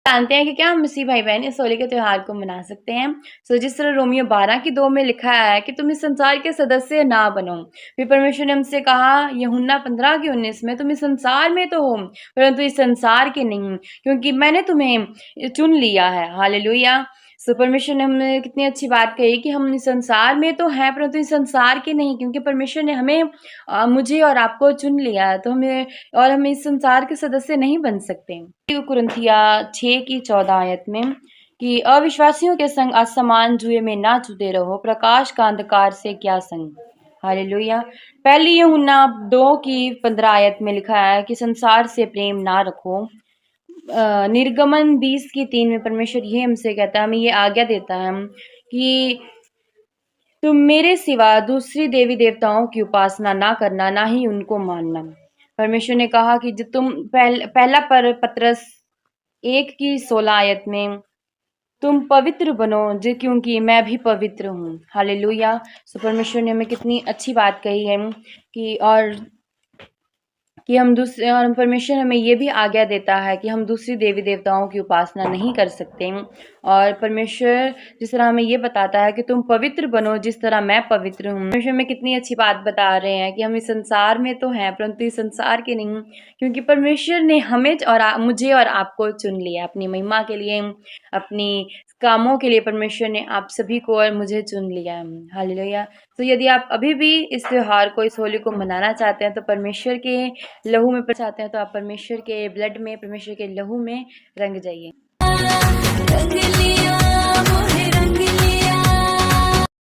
जानते हैं कि क्या हम मसीह भाई बहन इस होली के त्योहार को मना सकते हैं। जिस तरह रोमियो 12:2 में लिखा है कि तुम इस संसार के सदस्य ना बनो। फिर परमेश्वर ने हमसे कहा यूहन्ना 15:19 में, तुम इस संसार में तो हो परंतु इस संसार के नहीं, क्योंकि मैंने तुम्हें चुन लिया है। हालेलुया। परमेश्वर ने हमें कितनी अच्छी बात कही कि हम इस संसार में तो हैं परंतु इस संसार के नहीं, क्योंकि परमेश्वर ने हमें मुझे और आपको चुन लिया है, तो हम इस संसार के सदस्य नहीं बन सकते। कुरिन्थिया 6:14 में कि अविश्वासियों के संग असमान जुए में ना जुटे रहो, प्रकाश का अंधकार से क्या संग। हालेलुया। पहली यूहन्ना 2:15 में लिखा है कि संसार से प्रेम ना रखो। निर्गमन 20:3 में परमेश्वर ये हमसे कहता है, हमें ये आज्ञा देता है कि तुम मेरे सिवा दूसरी देवी देवताओं की उपासना ना करना, ना ही उनको मानना। परमेश्वर ने कहा कि जो तुम पहला पत्रस 1:16 में तुम पवित्र बनो जो क्योंकि मैं भी पवित्र हूँ। हालेलुया। परमेश्वर ने हमें कितनी अच्छी बात कही है कि हम दूसरे, और परमेश्वर हमें ये भी आज्ञा देता है कि हम दूसरी देवी देवताओं की उपासना नहीं कर सकते। और परमेश्वर जिस तरह हमें ये बताता है कि तुम पवित्र बनो जिस तरह मैं पवित्र हूँ। परमेश्वर हमें कितनी अच्छी बात बता रहे हैं कि हम इस संसार में तो हैं परंतु इस संसार के नहीं, क्योंकि परमेश्वर ने हमें और मुझे और आपको चुन लिया अपनी महिमा के लिए, अपनी कामों के लिए। परमेश्वर ने आप सभी को और मुझे चुन लिया है। हालेलुया। तो यदि आप अभी भी इस त्योहार को, इस होली को मनाना चाहते हैं, तो परमेश्वर के लहू में चाहते हैं, तो आप परमेश्वर के ब्लड में, परमेश्वर के लहू में रंग जाइए।